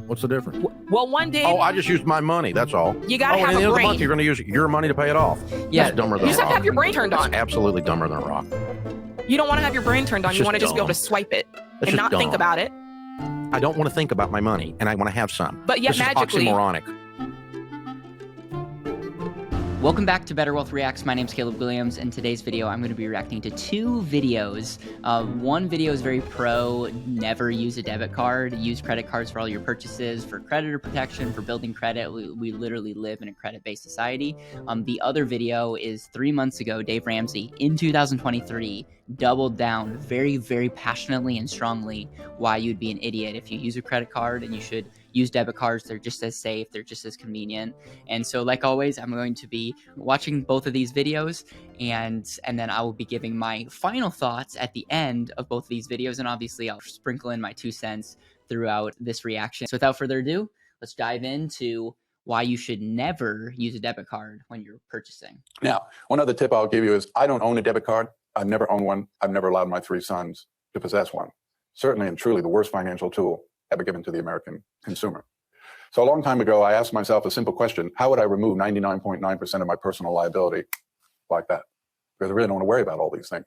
What's the difference? Well, one day. Oh, I just used my money. That's all. You gotta have at the end a of the brain. month, you're going to use your money to pay it off. Yeah. That's dumber than You just a have to rock. have your brain turned on. That's absolutely dumber than a rock. You don't want to have your brain turned on. It's You want to just be able to dumb. swipe it That's and just not think dumb. about it. I don't want to think about my money, and I want to have some. But yet this magically- is oxymoronic. Welcome back to BetterWealth Reacts. My name's Caleb Williams. In today's video, I'm going to be reacting to two videos. One video is very pro, never use a debit card, use credit cards for all your purchases, for creditor protection, for building credit. We literally live in a credit-based society. The other video is 3 months ago, Dave Ramsey, in 2023, doubled down very, very passionately and strongly why you'd be an idiot if you use a credit card, and you should use debit cards. They're just as safe, they're just as convenient. And so, like always, I'm going to be watching both of these videos, and then I will be giving my final thoughts at the end of both of these videos, and obviously I'll sprinkle in my 2 cents throughout this reaction. So without further ado, let's dive into why you should never use a debit card when you're purchasing. Now, one other tip I'll give you is I don't own a debit card. I've never owned one. I've never allowed my 3 sons to possess one. Certainly and truly the worst financial tool ever given to the American consumer. So a long time ago, I asked myself a simple question: how would I remove 99.9% of my personal liability like that? Because I really don't want to worry about all these things.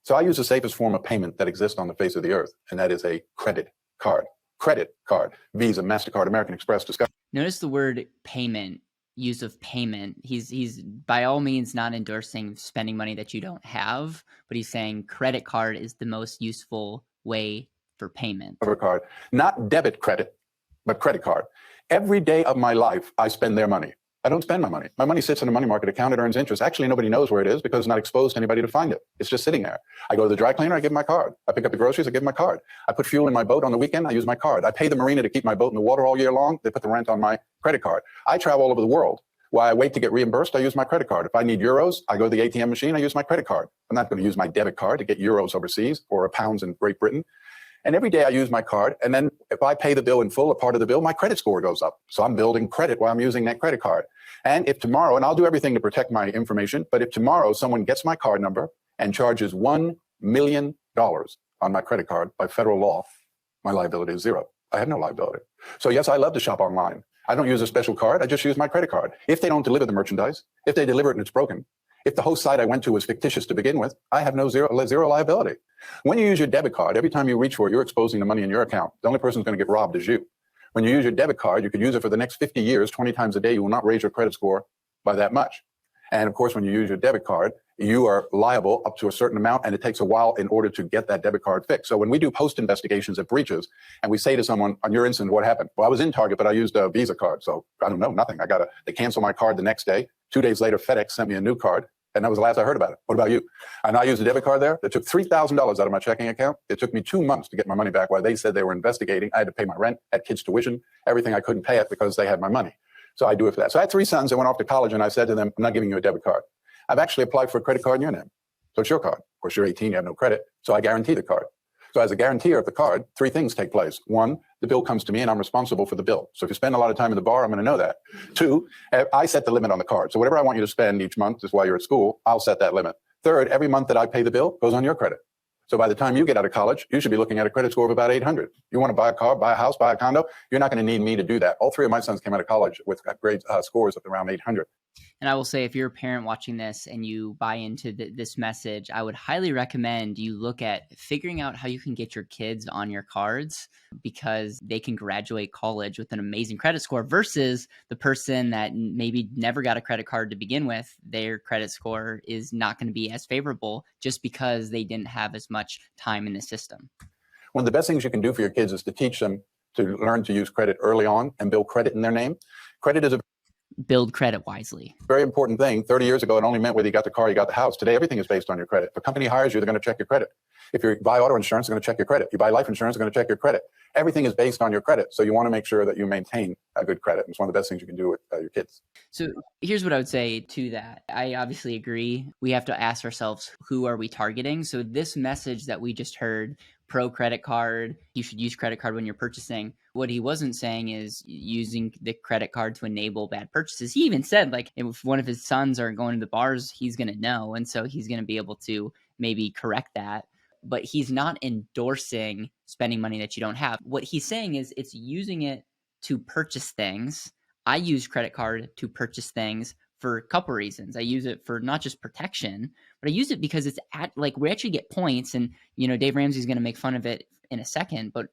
So I use the safest form of payment that exists on the face of the earth, and that is a credit card. Credit card. Visa, MasterCard, American Express, Discover. Notice the word payment, use of payment. He's by all means not endorsing spending money that you don't have, but he's saying credit card is the most useful way for payment. Card. Not debit credit, but credit card. Every day of my life, I spend their money. I don't spend my money. My money sits in a money market account. It earns interest. Actually, nobody knows where it is because it's not exposed to anybody to find it. It's just sitting there. I go to the dry cleaner, I give my card. I pick up the groceries, I give my card. I put fuel in my boat on the weekend, I use my card. I pay the marina to keep my boat in the water all year long. They put the rent on my credit card. I travel all over the world. While I wait to get reimbursed, I use my credit card. If I need euros, I go to the ATM machine, I use my credit card. I'm not going to use my debit card to get euros overseas or pounds in Great Britain. And every day I use my card. And then if I pay the bill in full, a part of the bill, my credit score goes up. So I'm building credit while I'm using that credit card. And if tomorrow, and I'll do everything to protect my information, but if tomorrow someone gets my card number and charges $1 million on my credit card by federal law, my liability is zero. I have no liability. So yes, I love to shop online. I don't use a special card. I just use my credit card. If they don't deliver the merchandise, if they deliver it and it's broken, if the host site I went to was fictitious to begin with, I have zero liability. When you use your debit card, every time you reach for it, you're exposing the money in your account. The only person who's going to get robbed is you. When you use your debit card, you could use it for the next 50 years, 20 times a day. You will not raise your credit score by that much. And of course, when you use your debit card, you are liable up to a certain amount, and it takes a while in order to get that debit card fixed. So when we do post investigations of breaches, and we say to someone, on your incident, what happened? Well, I was in Target, but I used a Visa card. So I don't know, nothing. They canceled my card the next day. 2 days later, FedEx sent me a new card. And that was the last I heard about it. What about you? And I used a debit card there. It took $3,000 out of my checking account. It took me 2 months to get my money back while they said they were investigating. I had to pay my rent, had kids' tuition, everything. I couldn't pay it because they had my money. So I do it for that. So I had 3 sons that went off to college, and I said to them, I'm not giving you a debit card. I've actually applied for a credit card in your name. So it's your card. Of course, you're 18, you have no credit. So I guarantee the card. So as a guarantor of the card, 3 things take place. 1, the bill comes to me and I'm responsible for the bill. So if you spend a lot of time in the bar, I'm going to know that. 2, I set the limit on the card. So whatever I want you to spend each month is while you're at school, I'll set that limit. 3rd, every month that I pay the bill goes on your credit. So by the time you get out of college, you should be looking at a credit score of about 800. You want to buy a car, buy a house, buy a condo, you're not going to need me to do that. All 3 of my sons came out of college with grade scores of around 800. And I will say, if you're a parent watching this and you buy into this message, I would highly recommend you look at figuring out how you can get your kids on your cards, because they can graduate college with an amazing credit score versus the person that maybe never got a credit card to begin with. Their credit score is not going to be as favorable just because they didn't have as much time in the system. One of the best things you can do for your kids is to teach them to learn to use credit early on and build credit in their name. Credit is a Build credit wisely. very important thing. 30 years ago, it only meant whether you got the car, you got the house. Today, everything is based on your credit. If a company hires you, they're going to check your credit. If you buy auto insurance, they're going to check your credit. You buy life insurance, they're going to check your credit. Everything is based on your credit. So you want to make sure that you maintain a good credit. It's one of the best things you can do with your kids. So here's what I would say to that. I obviously agree. We have to ask ourselves, who are we targeting? So this message that we just heard, pro credit card, you should use credit card when you're purchasing. What he wasn't saying is using the credit card to enable bad purchases. He even said, like, if one of his sons are going to the bars, he's going to know. And so he's going to be able to maybe correct that. But he's not endorsing spending money that you don't have. What he's saying is it's using it to purchase things. I use credit card to purchase things for a couple reasons. I use it for not just protection, but I use it because it's like we actually get points, and Dave Ramsey's going to make fun of it in a second, but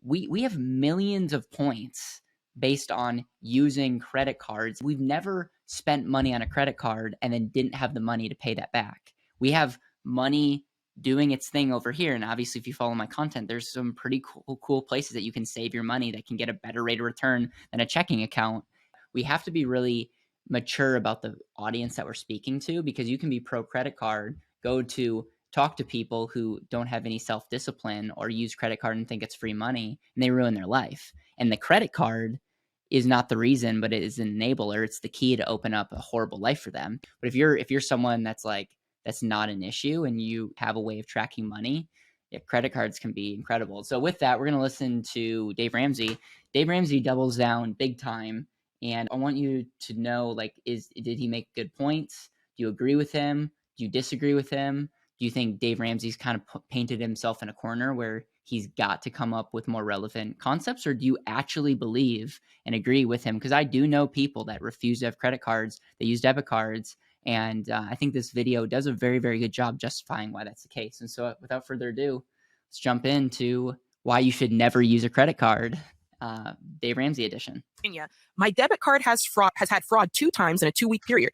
we have millions of points based on using credit cards. We've never spent money on a credit card and then didn't have the money to pay that back. We have money doing its thing over here. And obviously, if you follow my content, there's some pretty cool places that you can save your money that can get a better rate of return than a checking account. We have to be really mature about the audience that we're speaking to, because you can be pro credit card, go to talk to people who don't have any self-discipline or use credit card and think it's free money, and they ruin their life. And the credit card is not the reason, but it is an enabler. It's the key to open up a horrible life for them. But if you're someone that's not an issue and you have a way of tracking money, credit cards can be incredible. So with that, we're going to listen to Dave Ramsey. Dave Ramsey doubles down big time. And I want you to know, did he make good points? Do you agree with him? Do you disagree with him? Do you think Dave Ramsey's kind of painted himself in a corner where he's got to come up with more relevant concepts? Or do you actually believe and agree with him? Because I do know people that refuse to have credit cards, they use debit cards. And I think this video does a very, very good job justifying why that's the case. And so without further ado, let's jump into why you should never use a credit card. Dave Ramsey edition. My debit card has had fraud 2 times in a 2-week period.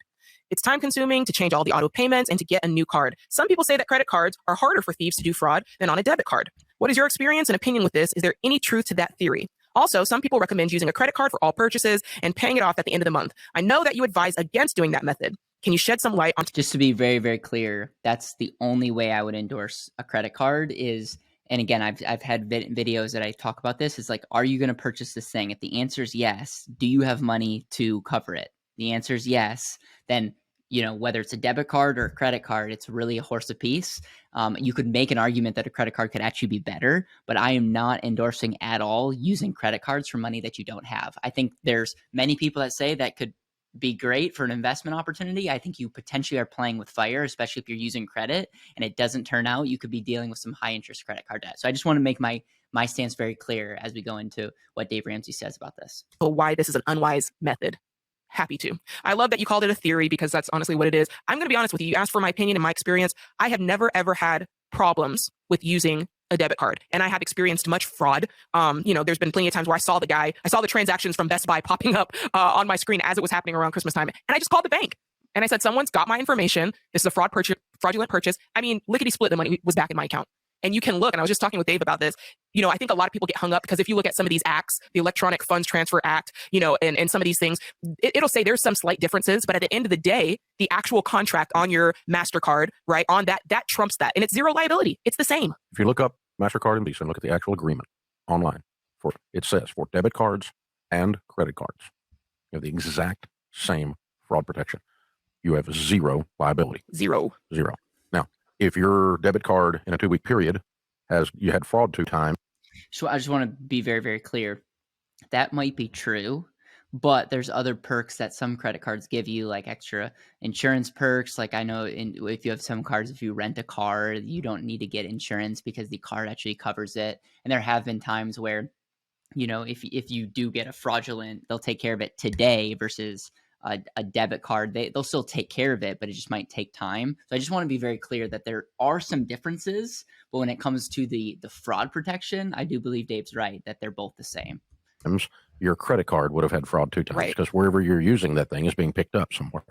It's time consuming to change all the auto payments and to get a new card. Some people say that credit cards are harder for thieves to do fraud than on a debit card. What is your experience and opinion with this? Is there any truth to that theory? Also, some people recommend using a credit card for all purchases and paying it off at the end of the month. I know that you advise against doing that method. Can you shed some light on... Just to be very, very clear, that's the only way I would endorse a credit card is, and again, I've had videos that I talk about this, is like, are you going to purchase this thing? If the answer is yes, do you have money to cover it? The answer is yes, then whether it's a debit card or a credit card, it's really a horse apiece. You could make an argument that a credit card could actually be better, but I am not endorsing at all using credit cards for money that you don't have. I think there's many people that say that could be great for an investment opportunity. I think you potentially are playing with fire, especially if you're using credit and it doesn't turn out, you could be dealing with some high interest credit card debt. So I just want to make my stance very clear as we go into what Dave Ramsey says about this. Why this is an unwise method. Happy to. I love that you called it a theory, because that's honestly what it is. I'm going to be honest with you. You asked for my opinion and my experience. I have never, ever had problems with using a debit card, and I have experienced much fraud. There's been plenty of times where I saw the transactions from Best Buy popping up on my screen as it was happening around Christmas time. And I just called the bank and I said, someone's got my information. This is a fraudulent purchase. I mean, lickety split, the money was back in my account. And you can look, and I was just talking with Dave about this. I think a lot of people get hung up because if you look at some of these acts, the Electronic Funds Transfer Act, and some of these things, it'll say there's some slight differences, but at the end of the day, the actual contract on your MasterCard, right, on that trumps that. And it's zero liability. It's the same. If you look up MasterCard and Visa and look at the actual agreement online, it says for debit cards and credit cards, you have the exact same fraud protection. You have zero liability. Zero. Now, if your debit card in a 2-week period you had fraud 2 times. So I just want to be very, very clear. That might be true, but there's other perks that some credit cards give you, like extra insurance perks. Like I know if you have some cards, if you rent a car, you don't need to get insurance because the card actually covers it. And there have been times where, if you do get a fraudulent, they'll take care of it today versus a debit card. They'll still take care of it, but it just might take time. So I just want to be very clear that there are some differences, but when it comes to the fraud protection, I do believe Dave's right that they're both the same. Your credit card would have had fraud 2 times, right, because wherever you're using that thing is being picked up somewhere.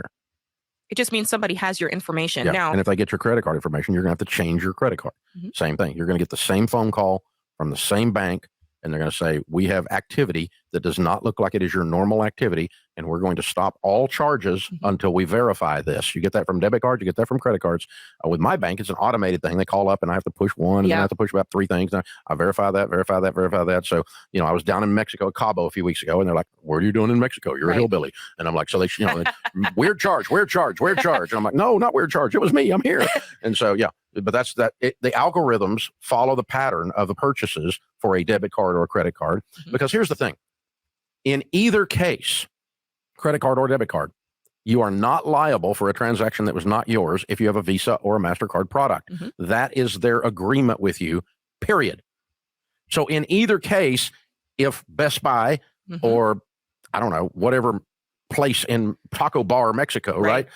It just means somebody has your information now. And if they get your credit card information, you're going to have to change your credit card. Mm-hmm. Same thing. You're going to get the same phone call from the same bank, and they're going to say, we have activity that does not look like it is your normal activity, and we're going to stop all charges until we verify this. You get that from debit cards, you get that from credit cards. With my bank, it's an automated thing. They call up and I have to push one, and then I have to push about 3 things. And I verify that. So, I was down in Mexico, Cabo, a few weeks ago, and they're like, what are you doing in Mexico? You're a hillbilly. And I'm like, so they, weird charge. And I'm like, no, not weird charge. It was me. I'm here. And so, but that's that. The algorithms follow the pattern of the purchases for a debit card or a credit card. Because here's the thing. In either case, credit card or debit card, you are not liable for a transaction that was not yours if you have a Visa or a MasterCard product. That is their agreement with you, period. So in either case, if Best Buy or I don't know, whatever place in Taco Bar, Mexico, right,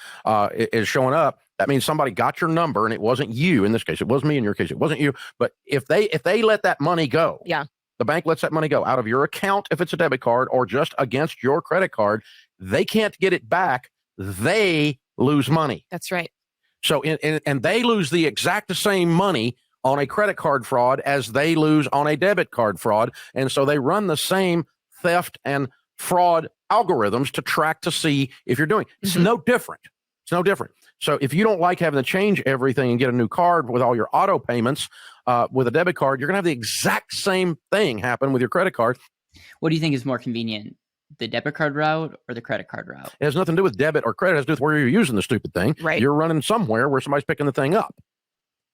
is showing up, that means somebody got your number and it wasn't you. In this case, it was me. In your case, it wasn't you. But if they let that money go, the bank lets that money go out of your account if it's a debit card or just against your credit card, they can't get it back. They lose money. That's right. So, and they lose the exact same money on a credit card fraud as they lose on a debit card fraud. And so they run the same theft and fraud algorithms to track to see if you're doing. It's no different. It's no different. So if you don't like having to change everything and get a new card with all your auto payments with a debit card, you're going to have the exact same thing happen with your credit card. What do you think is more convenient, the debit card route or the credit card route? It has nothing to do with debit or credit. It has to do with where you're using the stupid thing. Right. You're running somewhere where somebody's picking the thing up.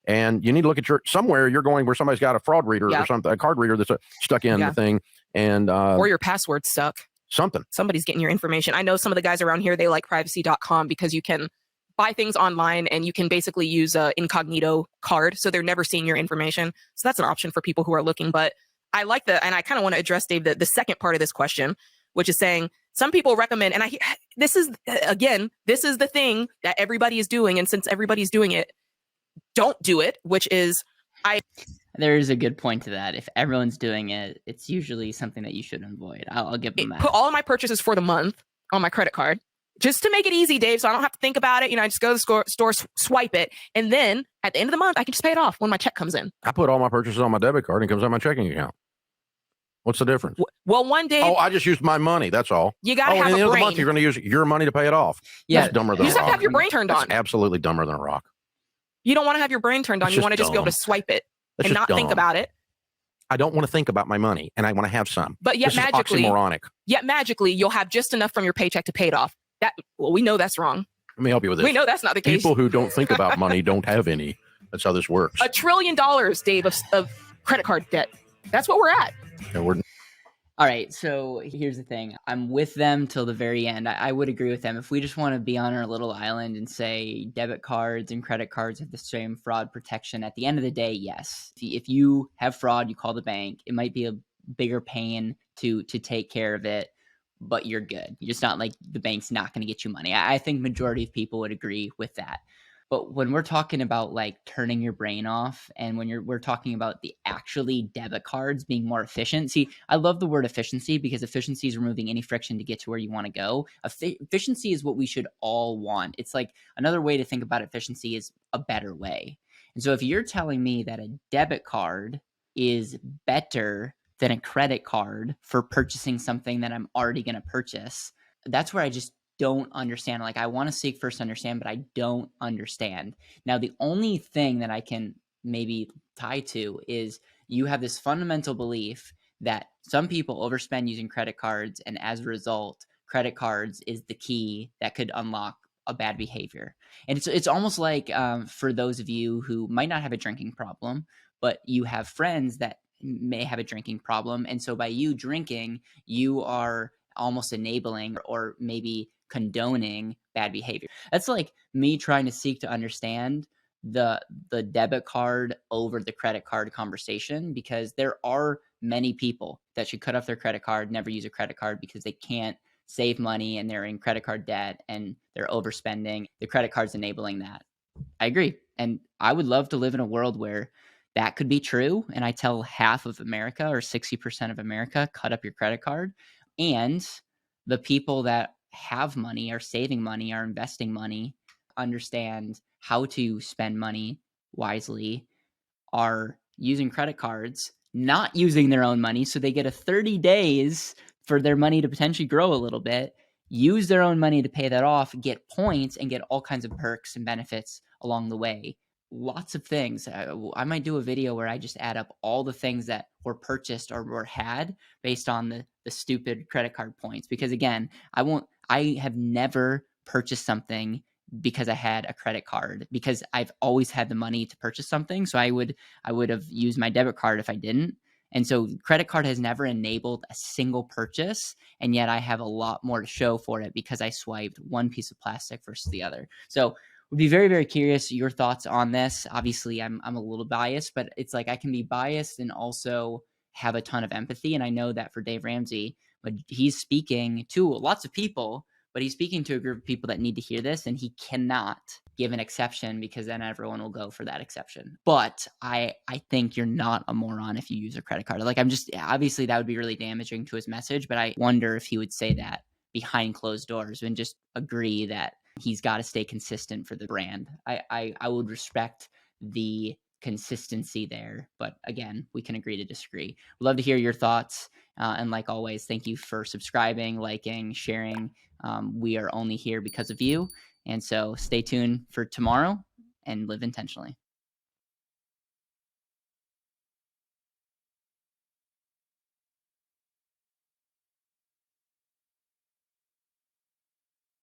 And you need to look at somewhere you're going where somebody's got a fraud reader or something, a card reader that's stuck in the thing. And or your password stuck. Somebody's getting your information. I know some of the guys around here, they like privacy.com because you can buy things online and you can basically use a incognito card. So they're never seeing your information. So that's an option for people who are looking. But I like and I kind of want to address, Dave, the second part of this question, which is saying some people recommend, and this is the thing that everybody is doing. And since everybody's doing it, don't do it, which is There is a good point to that. If everyone's doing it, it's usually something that you should avoid. I'll give them that. Put all of my purchases for the month on my credit card just to make it easy, Dave, so I don't have to think about it. I just go to the store, swipe it, and then at the end of the month, I can just pay it off when my check comes in. I put all my purchases on my debit card and it comes out of my checking account. What's the difference? Well, one day... Oh, I just used my money. That's all. You got to have at the end a of the brain. month, you're going to use your money to pay it off. Yeah. That's dumber than You a just have rock. to have your brain turned on. That's absolutely dumber than a rock. You don't want to have your brain turned on. You want to just be able to swipe it and not think about it. I don't want to think about my money, and I want to have some. But yet this is magically, oxymoronic. You'll have just enough from your paycheck to pay it off. We know that's wrong. Let me help you with this. We know that's not the case. People who don't think about money don't have any. That's how this works. $1 trillion, Dave, of credit card debt. That's what we're at. And All right, so here's the thing. I'm with them till the very end. I would agree with them. If we just want to be on our little island and say debit cards and credit cards have the same fraud protection, at the end of the day, yes. If you have fraud, you call the bank. It might be a bigger pain to take care of it, but you're good. You're just not like the bank's not going to get you money. I think majority of people would agree with that. But when we're talking about like turning your brain off, and when we're talking about the actually debit cards being more efficient. See, I love the word efficiency because efficiency is removing any friction to get to where you want to go. Efficiency is what we should all want. It's like another way to think about efficiency is a better way. And so if you're telling me that a debit card is better than a credit card for purchasing something that I'm already going to purchase, that's where I just don't understand. Like, I want to seek first understand, but I don't understand. Now, the only thing that I can maybe tie to is you have this fundamental belief that some people overspend using credit cards, and as a result, credit cards is the key that could unlock a bad behavior. And it's almost like for those of you who might not have a drinking problem, but you have friends that may have a drinking problem, and so by you drinking, you are almost enabling or maybe condoning bad behavior. That's like me trying to seek to understand the debit card over the credit card conversation, because there are many people that should cut off their credit card, never use a credit card because they can't save money and they're in credit card debt and they're overspending. The credit card's enabling that. I agree. And I would love to live in a world where that could be true. And I tell half of America or 60% of America, cut up your credit card. And the people that have money, are saving money, are investing money, understand how to spend money wisely, are using credit cards, not using their own money. So they get a 30 days for their money to potentially grow a little bit, use their own money to pay that off, get points, and get all kinds of perks and benefits along the way. Lots of things. I might do a video where I just add up all the things that were purchased or were had based on the stupid credit card points. Because again, I have never purchased something because I had a credit card, because I've always had the money to purchase something. So I would have used my debit card if I didn't. And so credit card has never enabled a single purchase. And yet I have a lot more to show for it because I swiped one piece of plastic versus the other. So would be very, very curious your thoughts on this. Obviously, I'm a little biased, but it's like I can be biased and also have a ton of empathy. And I know that for Dave Ramsey, But he's speaking to lots of people, but he's speaking to a group of people that need to hear this, and he cannot give an exception because then everyone will go for that exception. But I think you're not a moron if you use a credit card. Like, obviously that would be really damaging to his message, but I wonder if he would say that behind closed doors and just agree that he's got to stay consistent for the brand. I would respect the consistency there, but again, we can agree to disagree. We'd love to hear your thoughts. And like always, thank you for subscribing, liking, sharing. We are only here because of you. And so stay tuned for tomorrow and live intentionally.